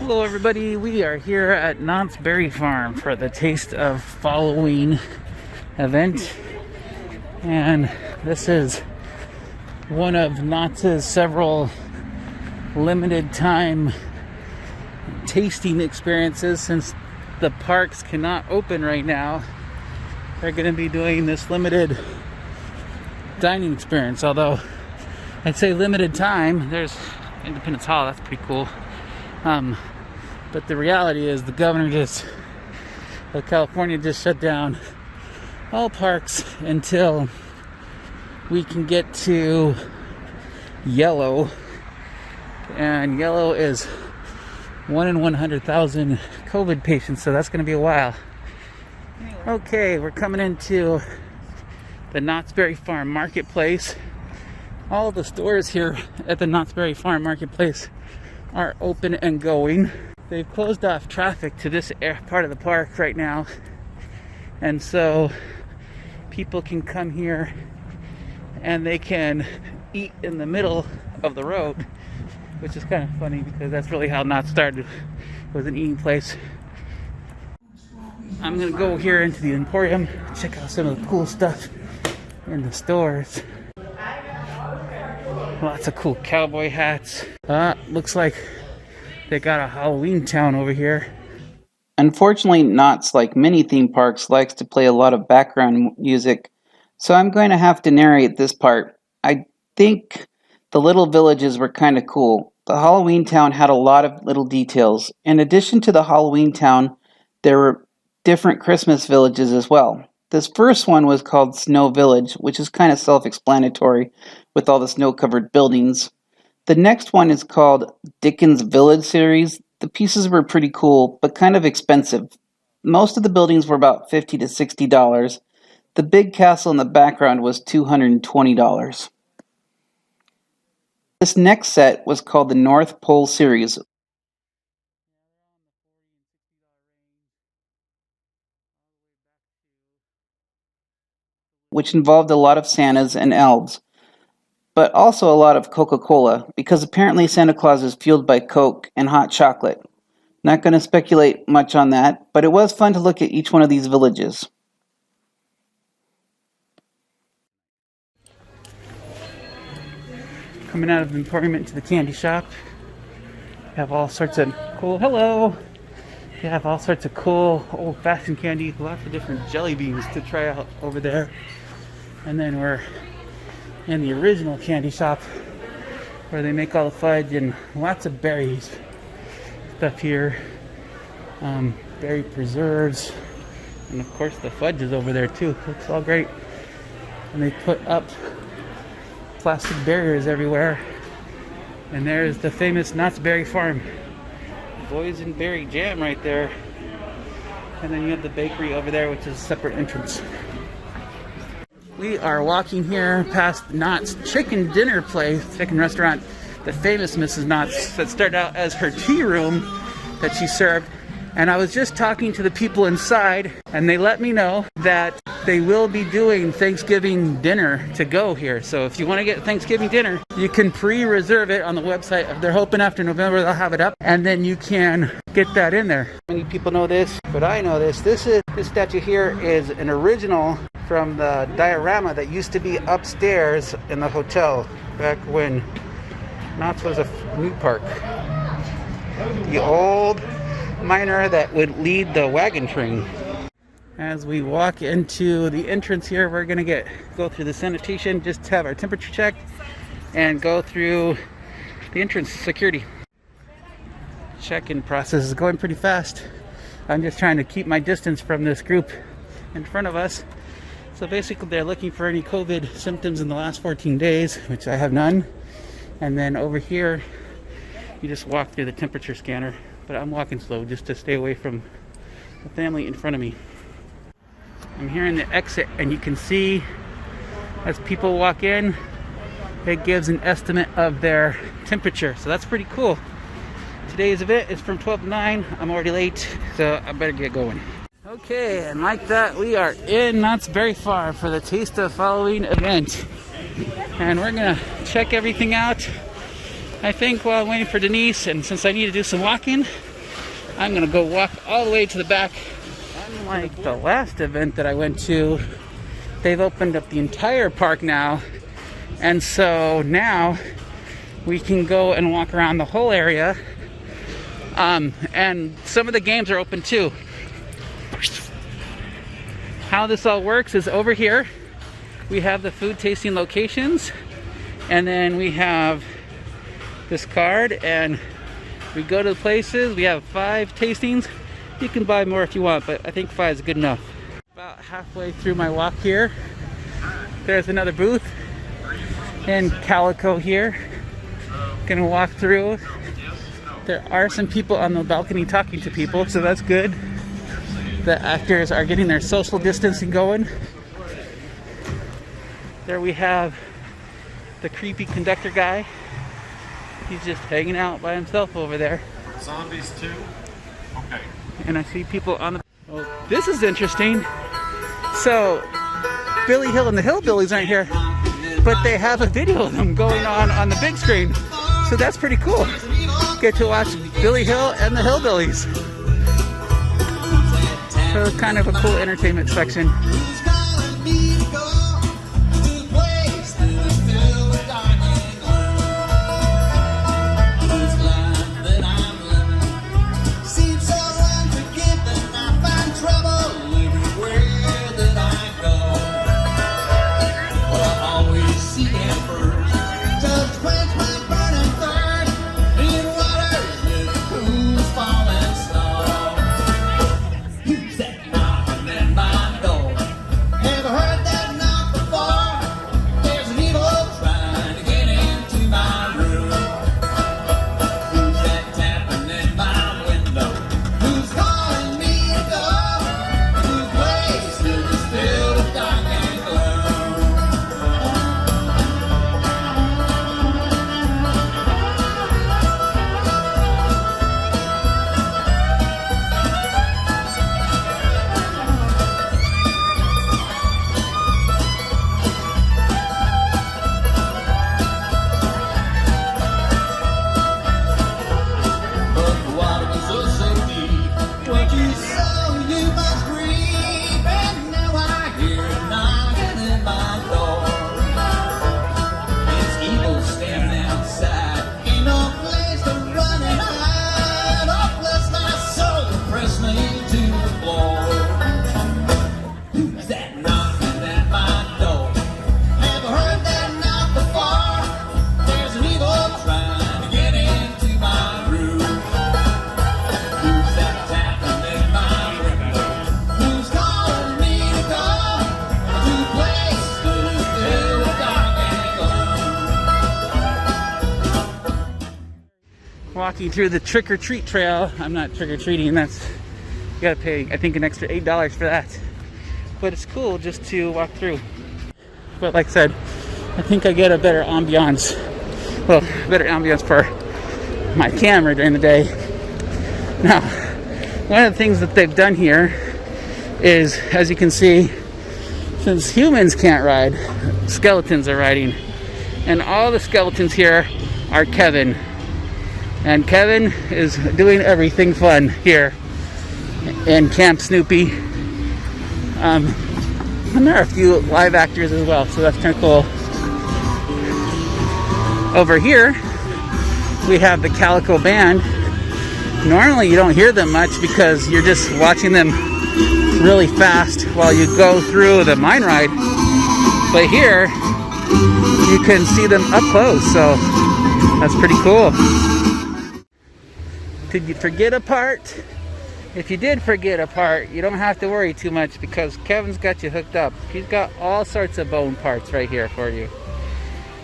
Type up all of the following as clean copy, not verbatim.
Hello everybody, we are here at Knott's Berry Farm for the Taste of Fall-O-Ween event, and this is one of Knott's several limited time tasting experiences. Since the parks cannot open right now, they're going to be doing this limited dining experience. Although I'd say limited time, there's Independence Hall, that's pretty cool. But the reality is the governor of California just shut down all parks until we can get to yellow, and yellow is 1 in 100,000 COVID patients, so that's going to be a while. Okay, we're coming into the Knott's Berry Farm Marketplace. All the stores here at the Knott's Berry Farm Marketplace are open and going. They've closed off traffic to this part of the park right now, and so people can come here and they can eat in the middle of the road, which is kind of funny because that's really how Knott started, was an eating place. I'm gonna go here into the Emporium, check out some of the cool stuff in the stores. Lots of cool cowboy hats. Looks like they got a Halloween town over here. Unfortunately, Knott's, like many theme parks, likes to play a lot of background music, so I'm going to have to narrate this part. I think the little villages were kind of cool. The Halloween town had a lot of little details. In addition to the Halloween town, there were different Christmas villages as well. This first one was called Snow Village, which is kind of self-explanatory with all the snow-covered buildings. The next one is called Dickens Village series. The pieces were pretty cool, but kind of expensive. Most of the buildings were about $50 to $60. The big castle in the background was $220. This next set was called the North Pole series, which involved a lot of Santas and elves, but also a lot of Coca-Cola, because apparently Santa Claus is fueled by Coke and hot chocolate. Not going to speculate much on that, but it was fun to look at each one of these villages. Coming out of the Emporium into the candy shop, you have all sorts of cool, you have all sorts of cool old-fashioned candy, lots of different jelly beans to try out over there. And then we're in the original candy shop where they make all the fudge and lots of berries stuff here. Berry preserves, and of course the fudge is over there too. Looks all great. And they put up plastic barriers everywhere. And there's the famous Knott's Berry Farm boysenberry jam right there. And then you have the bakery over there, which is a separate entrance. We are walking here past Knott's chicken dinner place, chicken restaurant, the famous Mrs. Knott's, that started out as her tea room that she served. And I was just talking to the people inside, and they let me know that they will be doing Thanksgiving dinner to go here. So if you want to get Thanksgiving dinner, you can pre-reserve it on the website. They're hoping after November they'll have it up, and then you can get that in there. Many people know this, but I know this. This statue here is an original from the diorama that used to be upstairs in the hotel back when Knott's was a new park. The old miner that would lead the wagon train. As we walk into the entrance here, we're gonna go through the sanitation, just have our temperature checked, and go through the entrance security. Check-in process is going pretty fast. I'm just trying to keep my distance from this group in front of us. So basically they're looking for any COVID symptoms in the last 14 days, which I have none. And then over here, you just walk through the temperature scanner. But I'm walking slow just to stay away from the family in front of me. I'm here in the exit, and you can see as people walk in, it gives an estimate of their temperature. So that's pretty cool. Today's event is from 12 to 9. I'm already late, so I better get going. Okay, and like that, we are in Knott's Berry Farm for the Taste of Fall-O-Ween event. And we're gonna check everything out, I think, while I'm waiting for Denise. And since I need to do some walking, I'm gonna go walk all the way to the back. Unlike the last event that I went to, they've opened up the entire park now, and so now we can go and walk around the whole area. And some of the games are open too. How this all works is over here we have the food tasting locations, and then we have this card, and we go to the places. We have 5 tastings. You can buy more if you want, but I think 5 is good enough. About halfway through my walk here, there's another booth in Calico here. Gonna walk through. There are some people on the balcony talking to people, so that's good. The actors are getting their social distancing going. There we have the creepy conductor guy. He's just hanging out by himself over there. Zombies too? Okay. And I see people on the... Oh, this is interesting. So, Billy Hill and the Hillbillies aren't here, but they have a video of them going on the big screen. So that's pretty cool. Get to watch Billy Hill and the Hillbillies. So it's kind of a cool entertainment section. Walking through the trick-or-treat trail. I'm not trick-or-treating, that's, you gotta pay, I think, an extra $8 for that. But it's cool just to walk through. But like I said, I think I get a better ambiance. Well, better ambiance for my camera during the day. Now, one of the things that they've done here is, as you can see, since humans can't ride, skeletons are riding. And all the skeletons here are Kevin. And Kevin is doing everything fun here in Camp Snoopy. And there are a few live actors as well, so that's kind of cool. Over here, we have the Calico Band. Normally you don't hear them much because you're just watching them really fast while you go through the mine ride. But here, you can see them up close, so that's pretty cool. Did you forget a part? If you did forget a part, you don't have to worry too much because Kevin's got you hooked up. He's got all sorts of bone parts right here for you.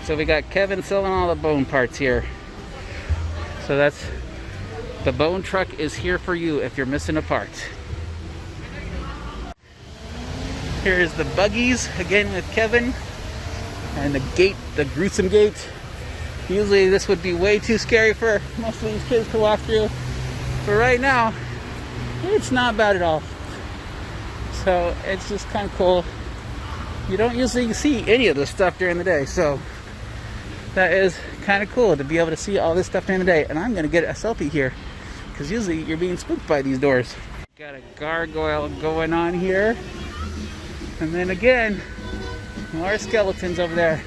So we got Kevin selling all the bone parts here. So that's, the bone truck is here for you if you're missing a part. Here's the buggies again with Kevin. And the gate, the gruesome gate. Usually this would be way too scary for most of these kids to walk through. But right now, it's not bad at all. So it's just kind of cool. You don't usually see any of this stuff during the day. So that is kind of cool to be able to see all this stuff during the day. And I'm going to get a selfie here because usually you're being spooked by these doors. Got a gargoyle going on here. And then again, more skeletons over there.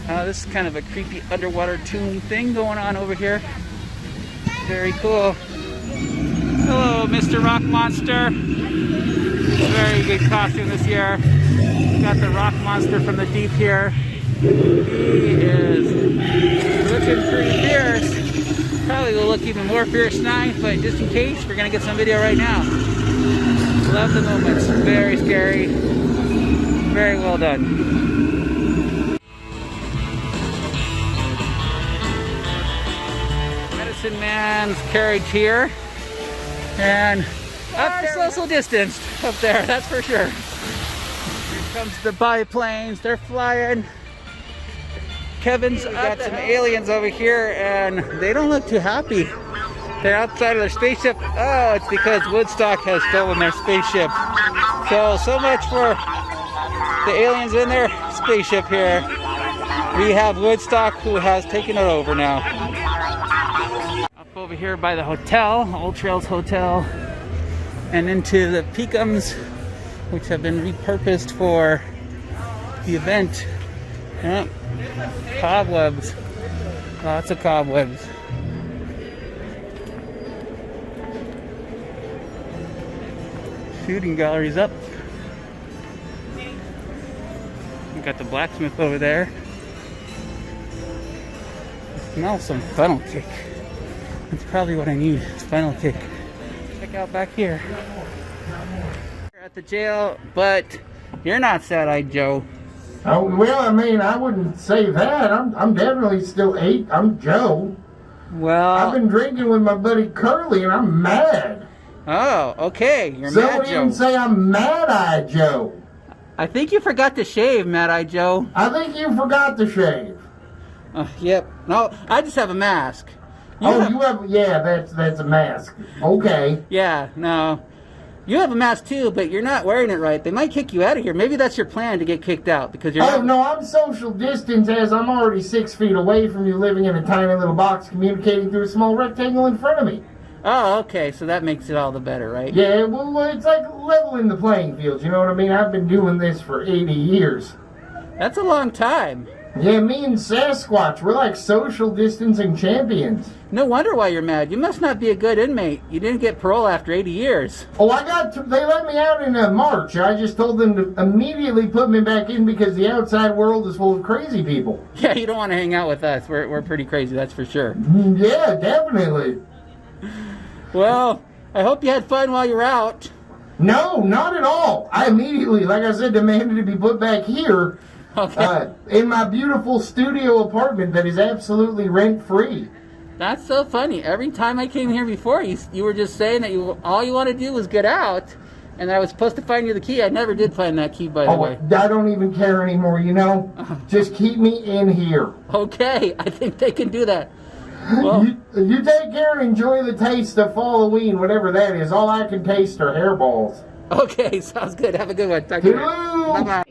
This is kind of a creepy underwater tomb thing going on over here. Very cool. Hello, Mr. Rock Monster. Very good costume this year. Got the rock monster from the deep here. He is looking pretty fierce. Probably will look even more fierce tonight, but just in case, we're gonna get some video right now. Love the movements. Very scary. Very well done. Medicine Man's carriage here. And up there, social distanced up there, that's for sure. Here comes the biplanes, they're flying. Kevin's got some aliens over here and they don't look too happy. They're outside of their spaceship. Oh, it's because Woodstock has stolen their spaceship. So much for the aliens in their spaceship here. We have Woodstock who has taken it over now. Up over here by the hotel, Old Trails Hotel, and into the Peakums, which have been repurposed for the event. Yep. Cobwebs. Lots of cobwebs. Shooting galleries up. We got the blacksmith over there. I smell some funnel cake. That's probably what I need, is funnel cake. Check out back here. We're at the jail, but you're not Sad-Eyed Joe. Oh, well, I mean, I wouldn't say that. I'm definitely still 8. I'm Joe. Well, I've been drinking with my buddy Curly, and I'm mad. Oh, okay. You're Some Mad would Joe. even say I'm Mad-Eyed Joe. I think you forgot to shave, Mad-Eyed Joe. I think you forgot to shave. Yep. No, I just have a mask. You have, yeah, that's a mask. Okay. Yeah, no. You have a mask too, but you're not wearing it right. They might kick you out of here. Maybe that's your plan, to get kicked out because you're. Oh, no, I'm social distance as I'm already 6 feet away from you, living in a tiny little box communicating through a small rectangle in front of me. Oh, okay. So that makes it all the better, right? Yeah, well, it's like leveling the playing field, you know what I mean? I've been doing this for 80 years. That's a long time. Yeah, me and Sasquatch, we're like social distancing champions. No wonder why you're mad. You must not be a good inmate. You didn't get parole after 80 years. Oh, they let me out in March. I just told them to immediately put me back in because the outside world is full of crazy people. Yeah, you don't want to hang out with us. We're pretty crazy, that's for sure. Yeah, definitely. Well, I hope you had fun while you're out. No, not at all. I immediately, like I said, demanded to be put back here. Okay. In my beautiful studio apartment that is absolutely rent-free. That's so funny. Every time I came here before, you were just saying that all you want to do was get out, and that I was supposed to find you the key. I never did find that key, by the way. I don't even care anymore, you know? Just keep me in here. Okay, I think they can do that. Well, you take care and enjoy the taste of Fall-O-Ween, whatever that is. All I can taste are hairballs. okay, sounds good. Have a good one. Talk to you later. Bye-bye.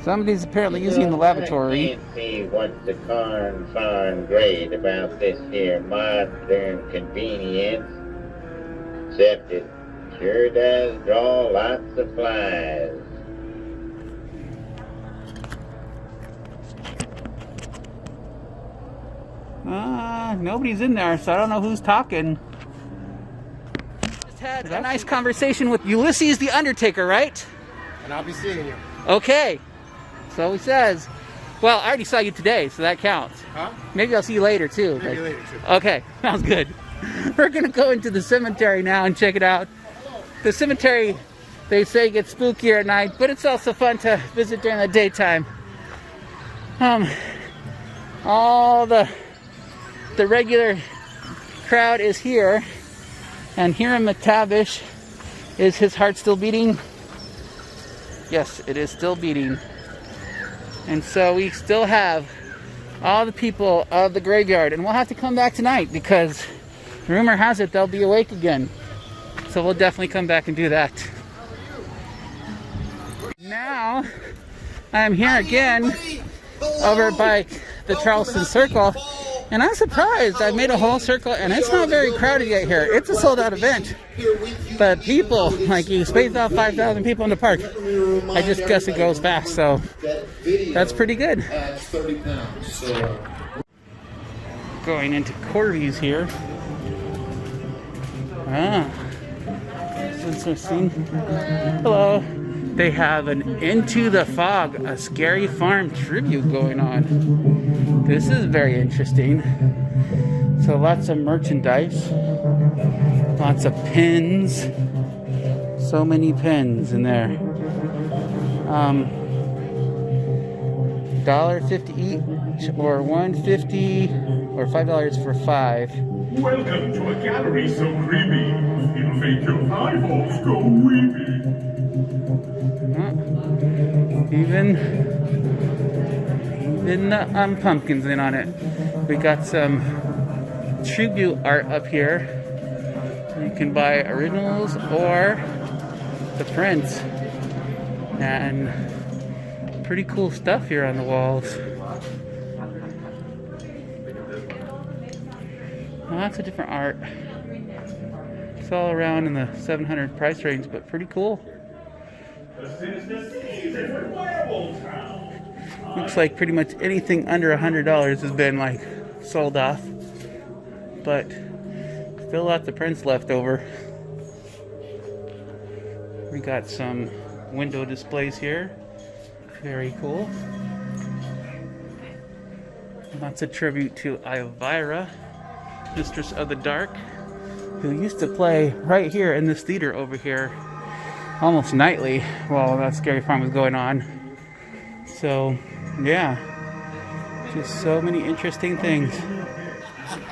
Somebody's apparently using the lavatory. I can't see what's the darn great about this here modern convenience, except it sure does draw lots of flies. Nobody's in there, so I don't know who's talking. Just had a nice conversation with Ulysses the Undertaker, right? And I'll be seeing you. Okay. So he says. Well, I already saw you today, so that counts. Huh? Maybe I'll see you later, too. Maybe later, too. Okay, sounds good. We're going to go into the cemetery now and check it out. The cemetery, they say, gets spookier at night, but it's also fun to visit during the daytime. All the regular crowd is here, and Hiram McTavish, is his heart still beating? Yes, it is still beating. And so we still have all the people of the graveyard, and we'll have to come back tonight because rumor has it they'll be awake again. So we'll definitely come back and do that. Now I'm here again over by the Charleston Circle, And I'm surprised. I made a whole circle, and it's not very crowded yet here. It's a sold-out event. But people, like, you spaced out 5,000 people in the park. I just guess it goes fast, so that's pretty good. Going into Corby's here. Ah, that's interesting. Hello. They have an Into the Fog, a Scary Farm tribute going on. This is very interesting. So lots of merchandise, lots of pins, so many pins in there. $1.50 each, or $1.50, or $5 for 5. Welcome to a gallery so creepy, it'll make your eyeballs go weepy. Even pumpkins in on it. We got some tribute art up here. You can buy originals or the prints, and pretty cool stuff here on the walls. Lots of different art. It's all around in the $700 price range, but pretty cool. Looks like pretty much anything under $100 has been like sold off, but still lots of prints left over. We got some window displays here. Very cool. Lots of tribute to Elvira, Mistress of the Dark, who used to play right here in this theater over here almost nightly while that Scary Farm was going on. So, yeah, just so many interesting things.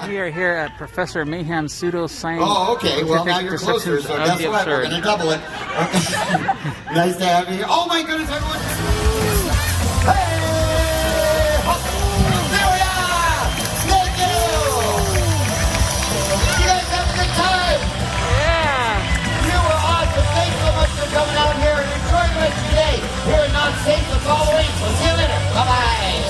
We are here at Professor Mayhem's pseudoscience. Oh, okay. Well, now you're closer, so guess what? We're going to double it. Nice to have you here. Oh, my goodness, everyone. Hey! There we are! Thank you! You guys have a good time? Yeah! You were awesome. Thanks so much for coming out here and enjoying the rest of your day. Here at Knott Safe with Fall-O-Ween. We'll see you later. Bye-bye.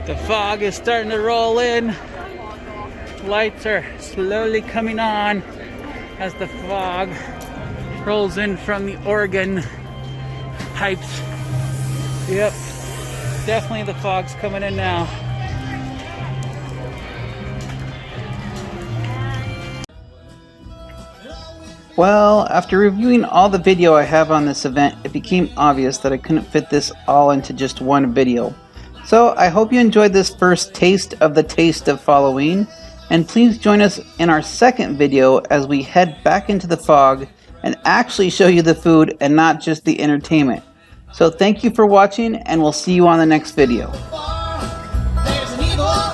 The fog is starting to roll in. Lights are slowly coming on as the fog rolls in from the organ pipes. Yep, definitely the fog's coming in now. Well, after reviewing all the video I have on this event, it became obvious that I couldn't fit this all into just one video. So I hope you enjoyed this first taste of the taste of Fall-O-Ween, and please join us in our second video as we head back into the fog and actually show you the food and not just the entertainment. So thank you for watching, and we'll see you on the next video. There's an evil